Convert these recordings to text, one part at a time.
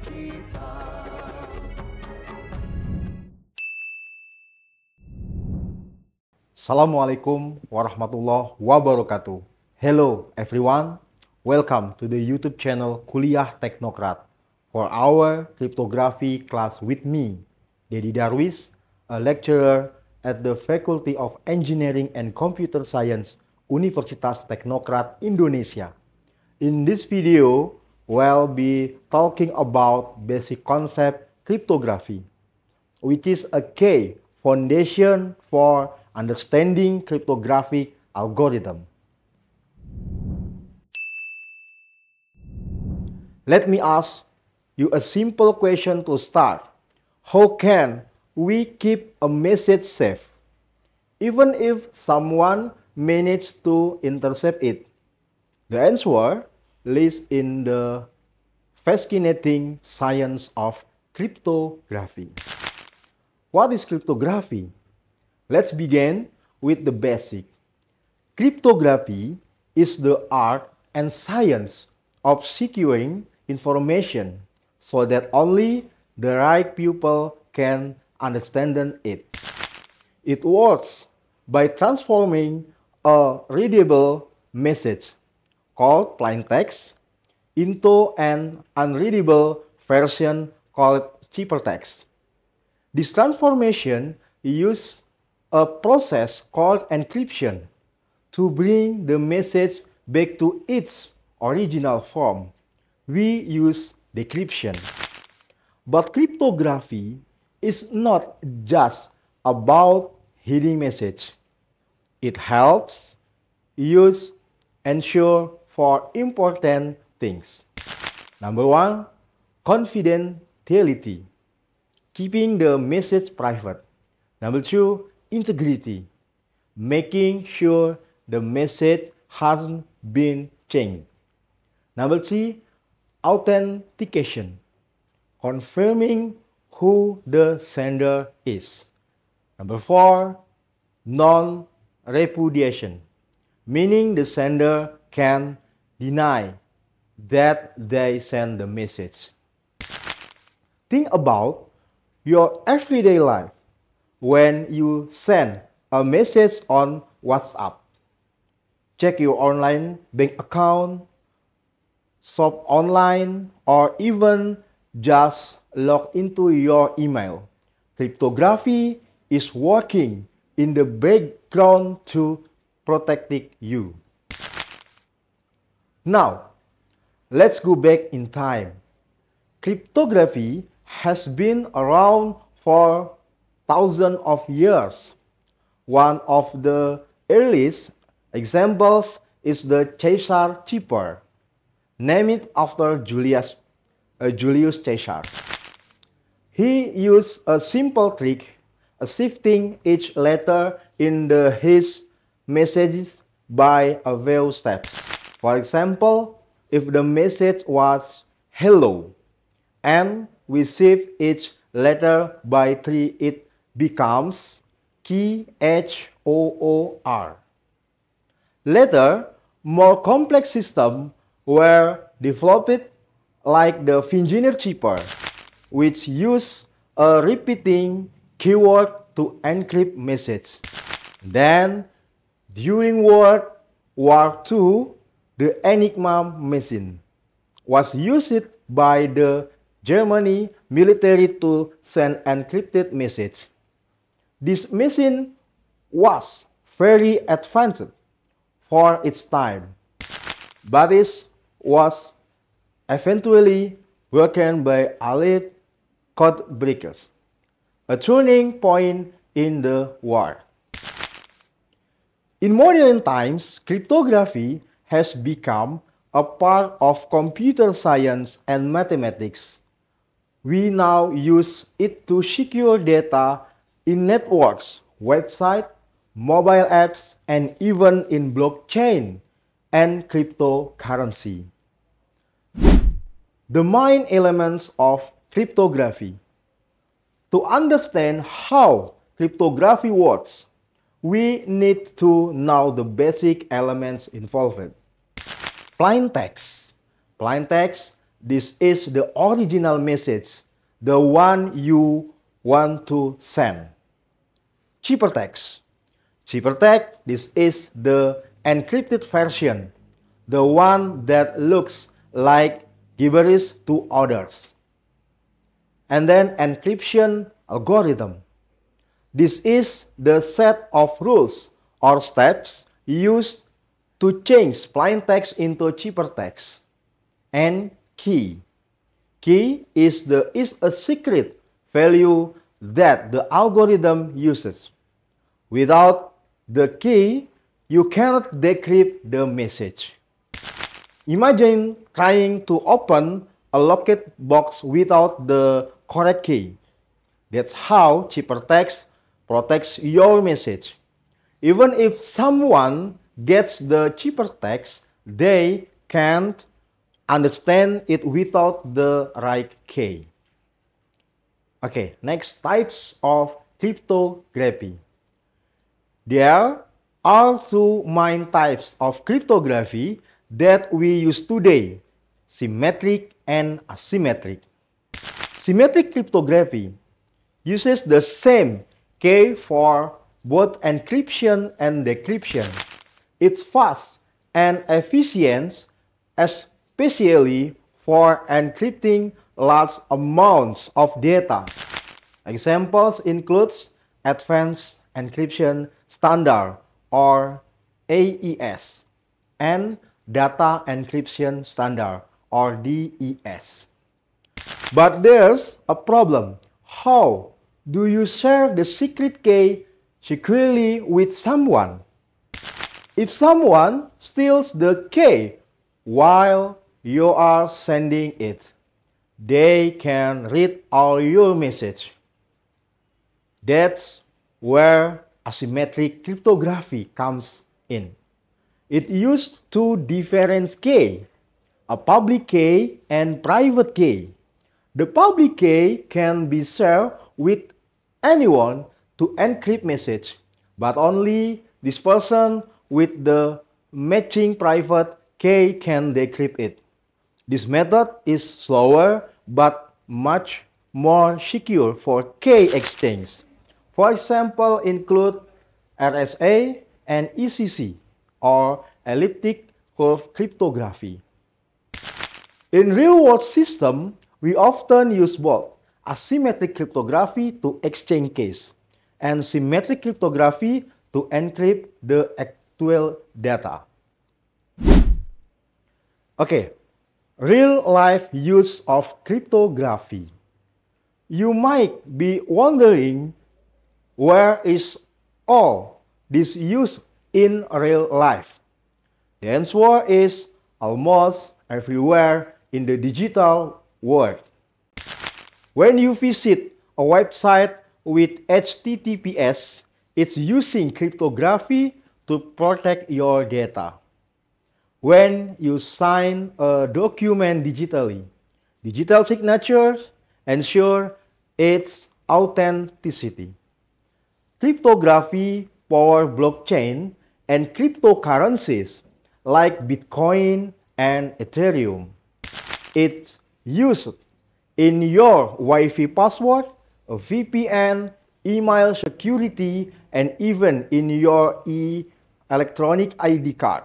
kita. Assalamualaikum warahmatullahi wabarakatuh. Hello everyone, welcome to the YouTube channel Kuliah Teknokrat for our cryptography class with me, Dedi Darwis, a lecturer at the Faculty of Engineering and Computer Science, Universitas Teknokrat Indonesia. In this video, we'll be talking about basic concept cryptography, which is a key foundation for understanding cryptographic algorithm. Let me ask you a simple question to start. How can we keep a message safe, even if someone managed to intercept it? The answer lies in the fascinating science of cryptography. What is cryptography? Let's begin with the basic. Cryptography is the art and science of securing information so that only the right people can understand it. It works by transforming a readable message called plain text into an unreadable version called ciphertext. This transformation uses a process called encryption to bring the message back to its original form. We use decryption. But cryptography is not just about hiding message. It helps use ensure for important things. Number one, confidentiality, keeping the message private. Number two, integrity, making sure the message hasn't been changed. Number three, authentication, confirming who the sender is. Number four, non-repudiation, meaning the sender can deny that they send the message. Think about your everyday life. When you send a message on WhatsApp, check your online bank account, shop online, or even just log into your email, cryptography is working in the background to protect you. Now, let's go back in time. Cryptography has been around for thousands of years. One of the earliest examples is the Caesar cipher, named after Julius Caesar. He used a simple trick, shifting each letter in his messages by a few steps. For example, if the message was hello, and we shift each letter by 3, it becomes KHOOR. Later, more complex systems were developed like the Finger cipher, which use a repeating keyword to encrypt message. Then, during World War II, the Enigma machine was used by the Germany military to send encrypted message. This machine was very advanced for its time, but it was eventually broken by Allied code breakers, a turning point in the war. In modern times, cryptography has become a part of computer science and mathematics. We now use it to secure data in networks, websites, mobile apps, and even in blockchain and cryptocurrency. The main elements of cryptography. To understand how cryptography works, we need to know the basic elements involved. Plain text. Plain text this is the original message, the one you want to send. Ciphertext. Ciphertext, this is the encrypted version, the one that looks like gibberish to others. And then encryption algorithm. This is the set of rules or steps used to change plain text into ciphertext. And key. Key is a secret value that the algorithm uses. Without the key, you cannot decrypt the message. Imagine trying to open a locked box without the correct key. That's how ciphertext protects your message. Even if someone gets the ciphertext, they can't understand it without the right key. Okay, next, types of cryptography. There are two main types of cryptography that we use today, symmetric and asymmetric. Symmetric cryptography uses the same key for both encryption and decryption. It's fast and efficient, especially for encrypting large amounts of data. Examples include Advanced Encryption Standard or AES and Data Encryption Standard or DES. But there's a problem. How do you share the secret key securely with someone? If someone steals the key while you are sending it, they can read all your message. That's where asymmetric cryptography comes in. It uses two different keys, a public key and private key. The public key can be shared with anyone to encrypt message, but only this person with the matching private key can decrypt it. This method is slower but much more secure for key exchange. For example, include RSA and ECC or elliptic curve cryptography. In real-world systems, we often use both asymmetric cryptography to exchange keys and symmetric cryptography to encrypt the actual data. Okay, real-life use of cryptography. You might be wondering, where is all this used in real life? The answer is almost everywhere in the digital world. When you visit a website with HTTPS, it's using cryptography to protect your data. When you sign a document digitally, digital signatures ensure its authenticity. Cryptography powers blockchain and cryptocurrencies like Bitcoin and Ethereum. It's used in your Wi-Fi password, a VPN, email security, and even in your electronic ID card.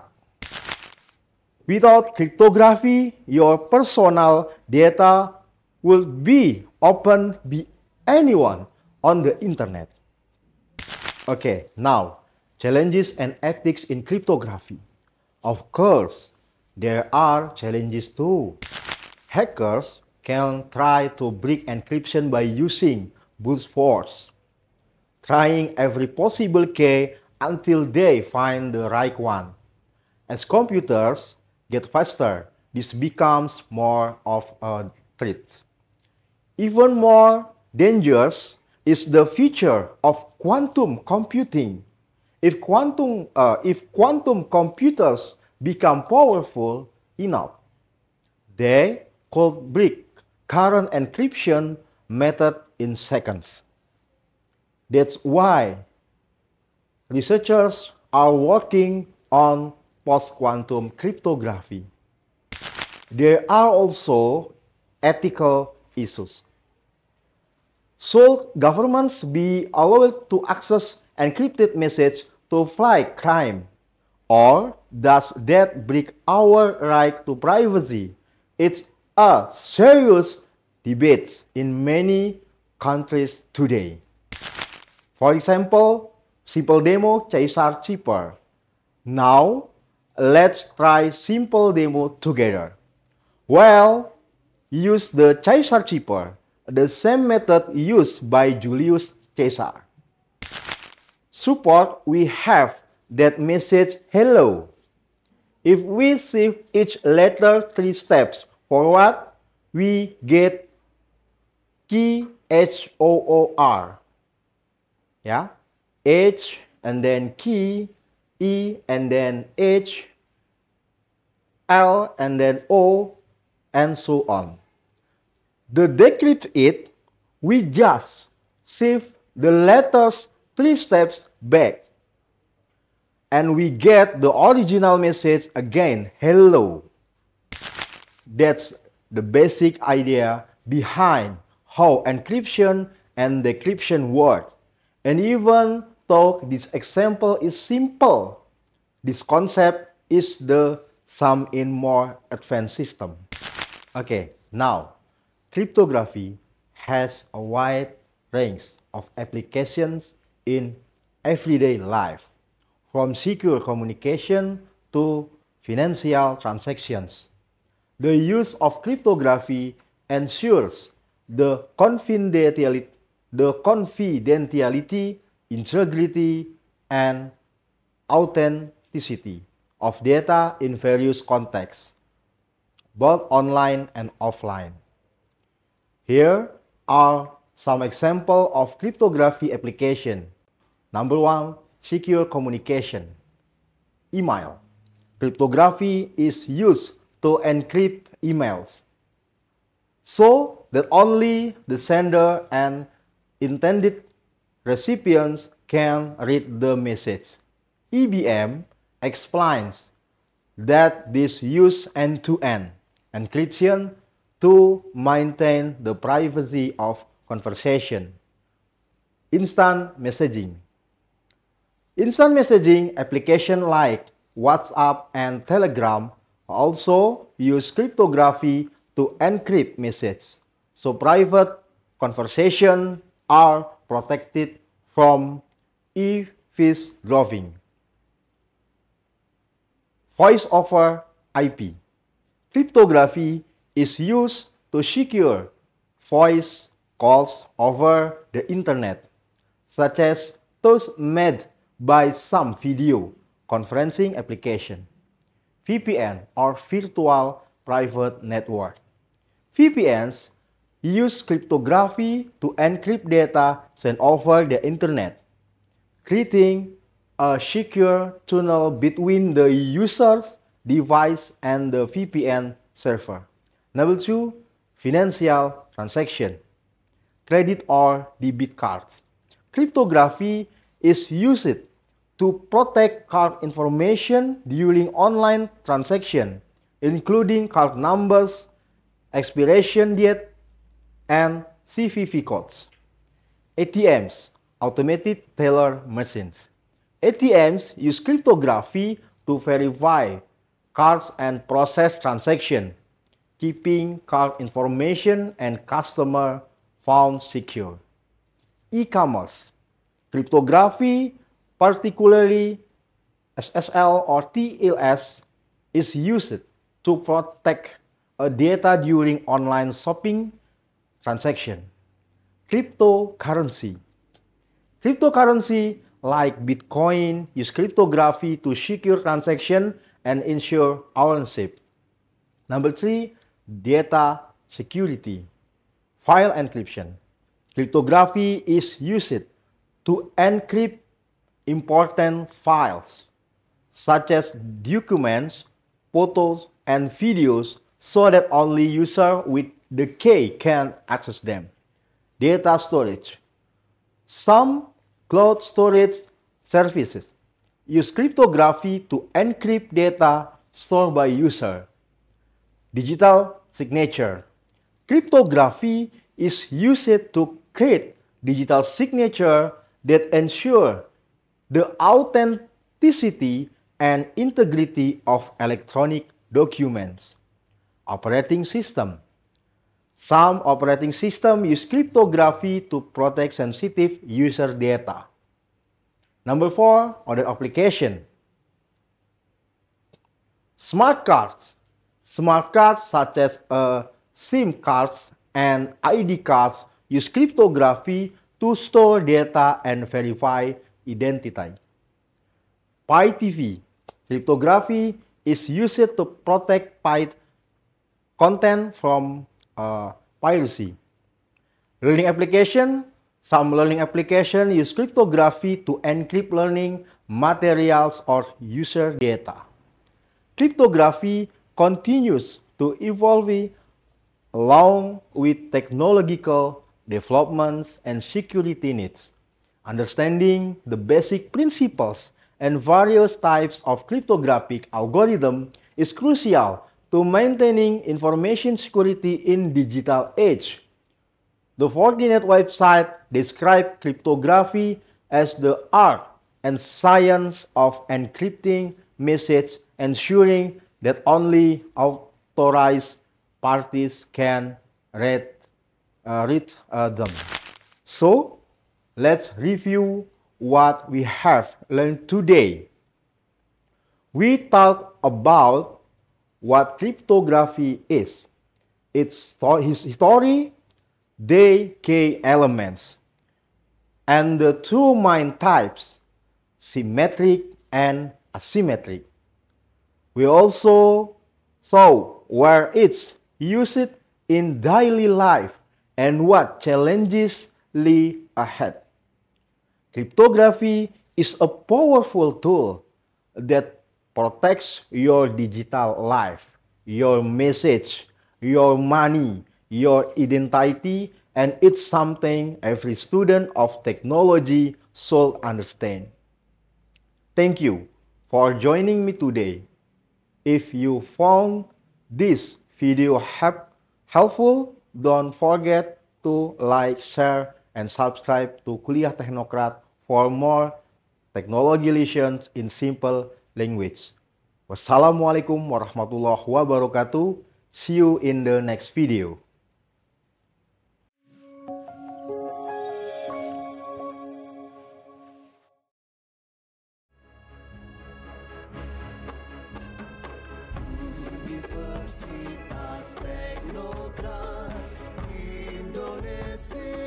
Without cryptography, your personal data will be open by anyone on the internet. Okay, now, challenges and ethics in cryptography. Of course, there are challenges too. Hackers can try to break encryption by using brute force, trying every possible key until they find the right one. As computers get faster, this becomes more of a threat. Even more dangerous is the future of quantum computing. If quantum computers become powerful enough, they could break current encryption method in seconds. That's why researchers are working on post-quantum cryptography. there are also ethical issues. Should governments be allowed to access encrypted messages to fight crime? Or does that break our right to privacy? It's a serious debate in many countries today. For example, simple demo Caesar cheaper. Now, let's try simple demo together. Well, use the Caesar cheaper, the same method used by Julius Caesar. Support we have that message hello. If we shift each letter 3 steps forward, we get key HOOR. Yeah, H and then key, E and then H, L and then O, and so on. To decrypt it, we just shift the letters 3 steps back. And we get the original message again, hello. That's the basic idea behind how encryption and decryption work. And even though this example is simple, this concept is the sum in more advanced system. Okay, now, cryptography has a wide range of applications in everyday life, from secure communication to financial transactions. The use of cryptography ensures the confidentiality, integrity, and authenticity of data in various contexts, both online and offline. Here are some examples of cryptography application. Number 1, secure communication. Email. Cryptography is used to encrypt emails so that only the sender and intended recipients can read the message. EBM explains that this uses end-to-end encryption to maintain the privacy of conversation. Instant messaging. Instant messaging applications like WhatsApp and Telegram also use cryptography to encrypt messages, so private conversations are protected from eavesdropping. Voice over IP. Cryptography is used to secure voice calls over the internet, such as those made by some video conferencing application. VPN or Virtual Private Network. VPNs use cryptography to encrypt data sent over the internet, creating a secure tunnel between the user's device and the VPN server. Number 2, financial transaction. Credit or debit cards. Cryptography is used to protect card information during online transaction, including card numbers, expiration date, and CVV codes. ATMs, automated teller machines. ATMs use cryptography to verify cards and process transactions, keeping card information and customer funds secure. E-commerce. Cryptography, particularly SSL or TLS, is used to protect data during online shopping transaction. Cryptocurrency. Cryptocurrency like Bitcoin use cryptography to secure transaction and ensure ownership. Number 3, data security. File encryption. Cryptography is used to encrypt important files, such as documents, photos, and videos, so that only users with the key can access them. Data storage. Some cloud storage services use cryptography to encrypt data stored by user, Digital signature. Cryptography is used to create digital signature that ensure the authenticity and integrity of electronic documents. Operating system. Some operating systems use cryptography to protect sensitive user data. Number 4, other application. Smart cards. Smart cards such as SIM cards and ID cards use cryptography to store data and verify identity. Pi TV. Cryptography is used to protect content from piracy. Learning application. Some learning applications use cryptography to encrypt learning materials or user data. Cryptography continues to evolve along with technological developments and security needs. Understanding the basic principles and various types of cryptographic algorithm is crucial to maintaining information security in digital age. The Fortinet website describes cryptography as the art and science of encrypting messages, ensuring that only authorized parties can read them. So, let's review what we have learned today. We talked about what cryptography is, its history, the key elements, and the two main types, symmetric and asymmetric. We also saw where it's used in daily life and what challenges lie ahead. Cryptography is a powerful tool that protects your digital life, your message, your money, your identity, and it's something every student of technology should understand. Thank you for joining me today. If you found this video helpful, don't forget to like, share, and subscribe to Kuliah Teknokrat for more technology lessons in simple language. Wassalamualaikum warahmatullahi wabarakatuh. See you in the next video. Universitas Teknokrat Indonesia.